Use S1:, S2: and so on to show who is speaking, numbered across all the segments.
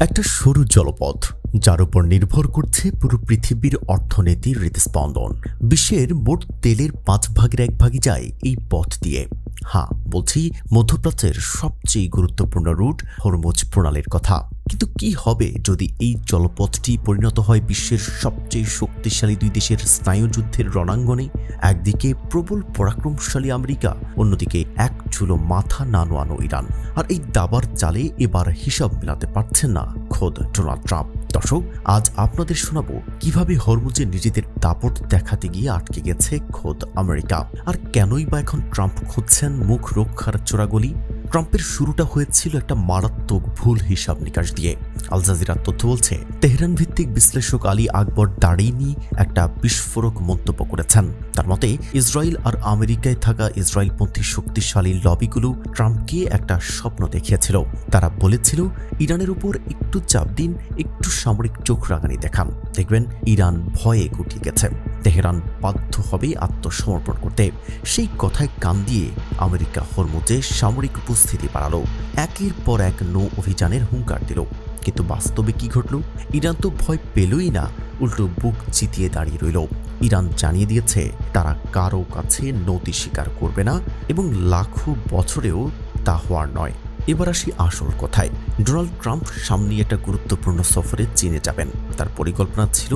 S1: একটা সরু জলপথ যার উপর নির্ভর করছে পুরো পৃথিবীর অর্থনীতির হৃদস্পন্দন। বিশ্বের মোট তেলের 1/5 যায় এই পথ দিয়ে। হ্যাঁ, বলছি মধ্যপ্রাচ্যের সবচেয়ে গুরুত্বপূর্ণ রুট হরমুজ প্রণালীর কথা। কিন্তু কি হবে যদি এই জলপথটি পরিণত হয় বিশ্বের সবচেয়ে শক্তিশালী দুই দেশের স্নায়ুযুদ্ধের রণাঙ্গনে? একদিকে প্রবল পরাক্রমশালী আমেরিকা, অন্যদিকে এক চুলো মাথা না নোয়ানো ইরান। আর এই দাবার চালে এবার হিসাব মেলাতে পারছেন না খোদ ডোনাল্ড ট্রাম্প। দর্শক, আজ আপনাদের শোনাবো কিভাবে হরমুজে নিজেদের দাপট দেখাতে গিয়ে আটকে গেছে খোদ আমেরিকা, আর কেনই বা এখন ট্রাম্প খুঁজছেন মুখ রক্ষার চোরাগলি। ট্রাম্পের শুরুটা হয়েছিল একটা মারাত্মক ভুল হিসাব নিকাশ দিয়ে। আল জাজিরার তথ্য বলছে, তেহরান ভিত্তিক বিশ্লেষক আলী আকবর দাড়িনি একটা বিস্ফোরক মন্তব্য করেছেন। তার মতে, ইসরায়েল আর আমেরিকায় থাকা ইসরায়েলপন্থী শক্তিশালী লবিগুলো ট্রাম্পকে একটা স্বপ্ন দেখিয়েছিল। তারা বলেছিল, ইরানের উপর একটু চাপ দিন, একটু সামরিক চোখ রাঙানি দেখান, দেখবেন ইরান ভয়ে গুটিয়ে গেছে, তেহরান বাধ্য হবে আত্মসমর্পণ করতে। সেই কথায় কান দিয়ে আমেরিকা হরমুজে সামরিক উপস্থিতি বাড়ালো, একের পর এক নৌ অভিযানের হুঙ্কার দিল। কিন্তু বাস্তবে কি ঘটল? ইরান তো ভয় পেলই না, উল্টো বুক চিতিয়ে দাঁড়িয়ে রইল। ইরান জানিয়ে দিয়েছে তারা কারো কাছে নতি স্বীকার করবে না, এবং লাখো বছরেও তা হওয়ার নয়। এবার আসি আসল কথায়। ডোনাল্ড ট্রাম্প সামনে একটা গুরুত্বপূর্ণ সফরে চীনে যাবেন। তার পরিকল্পনা ছিল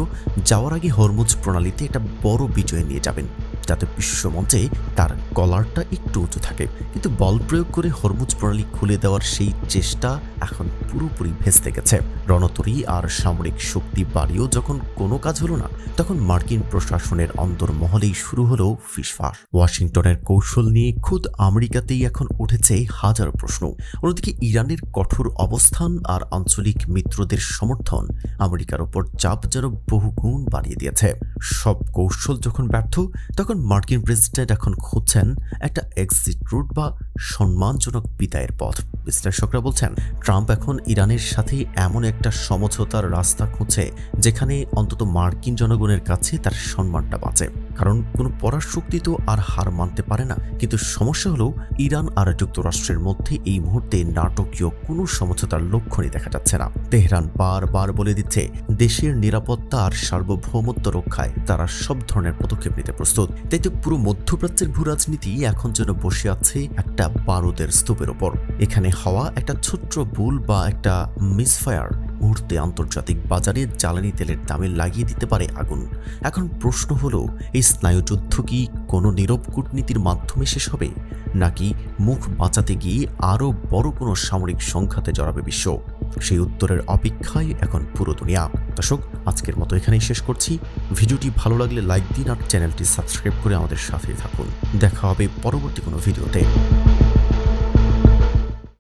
S1: যাওয়ার আগে হরমুজ প্রণালীতে একটা বড় বিজয় নিয়ে যাবেন, যাতে বিশ্বমঞ্চে তার কলারটা একটু উঁচু থাকে। কিন্তু বল প্রয়োগ করে হরমুজ প্রণালী খুলে দেওয়ার সেই চেষ্টা এখন পুরোপুরি ভেস্তে গেছে। রণতরী আর সামরিক শক্তি বাড়িয়েও যখন কোনো কাজ হলো না, তখন মার্কিন প্রশাসনের অন্তর্মহলেই শুরু হলো ফিসফাস। ওয়াশিংটনের কৌশল নিয়ে খুদ আমেরিকাতেই এখন উঠেছে হাজার প্রশ্ন। অন্যদিকে ইরানের কঠোর অবস্থান আর আঞ্চলিক মিত্রদের সমর্থন আমেরিকার ওপর চাপ যেন বহুগুণ বাড়িয়ে দিয়েছে। সব কৌশল যখন ব্যর্থ, তখন মার্কিন প্রেসিডেন্ট এখন খুঁজছেন একটা এক্সিট রুট বা সম্মানজনক বিদায়ের পথ। বিশ্লেষকরা বলছেন, ট্রাম্প এখন ইরানের সাথে এমন একটা সমঝোতার রাস্তা খুঁজছে যেখানে অন্তত মার্কিন জনগণের কাছে তার সম্মানটা বাঁচে। কারণ কোনো পরাশক্তি তো আর হার মানতে পারে না। কিন্তু সমস্যা হলো, ইরান আর যুক্তরাষ্ট্রের মধ্যে এই মুহূর্তে নাটকীয় কোনো সমঝোতার লক্ষণই দেখা যাচ্ছে না। তেহরান বারবার বলে দিচ্ছে দেশের নিরাপত্তা আর সার্বভৌমত্ব রক্ষায় তারা সব ধরনের পদক্ষেপ নিতে প্রস্তুত। তাই তো পুরো মধ্যপ্রাচ্যের ভূরাজনীতি এখন যেন বসে আছে একটা বারুদের স্তূপের ওপর। এখানে হওয়া একটা ছোট্ট ভুল বা একটা মিসফায়ার মুহূর্তে আন্তর্জাতিক বাজারে জ্বালানি তেলের দামে লাগিয়ে দিতে পারে আগুন। এখন প্রশ্ন হলো, এই স্নায়ুযুদ্ধ কি কোনো নীরব কূটনীতির মাধ্যমে শেষ হবে, নাকি মুখ বাঁচাতে গিয়ে আরও বড় কোনো সামরিক সংঘাতে জড়াবে বিশ্ব? সেই উত্তরের অপেক্ষায় এখন পুরো দুনিয়া। দর্শক, আজকের মতো এখানেই শেষ করছি। ভিডিওটি ভালো লাগলে লাইক দিন আর চ্যানেলটি সাবস্ক্রাইব করে আমাদের সাথে থাকুন। দেখা হবে পরবর্তী কোনো ভিডিওতে।